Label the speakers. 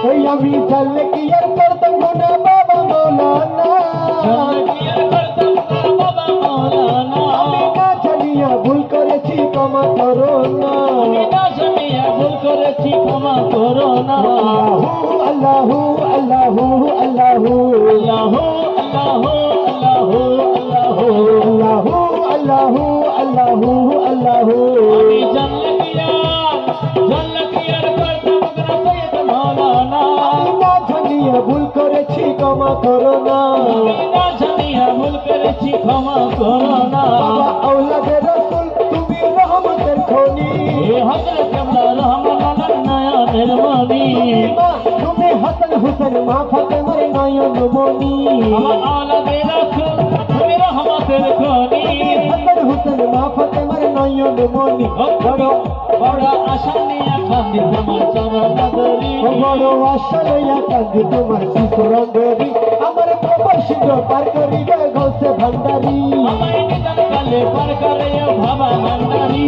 Speaker 1: ওই আমি জানলে কি আর করতাম গুনাহ বাবা মৌলানা, আমি না জানিয়া ভুল করেছি ক্ষমা করো না, আল্লাহু আল্লাহু আল্লাহু আল্লাহু আল্লাহু আল্লাহু আল্লাহু। আমি না জানিয়া ভুল করেছি ক্ষমা করো না, বাবা আওলাদে রাসূল তুমি রহমতের খনি, তুমি হাসান হুসেন মা ফাতেমার নয়ন মনি, হাসান হুসেন মা ফাতেমার নয়ন মনি। বড়
Speaker 2: বড় আশা নিয়ে কান্দি তোমার চরণাগরি,
Speaker 1: বড় আশা লইয়া কান্দি তোমার শিশুরঙ্গরি, আমার প্রভু সিংহ পার করিবে গৌসে ভান্ডারি,
Speaker 2: আমায় নিদান কালে পার করে ভাবা ভান্ডারি।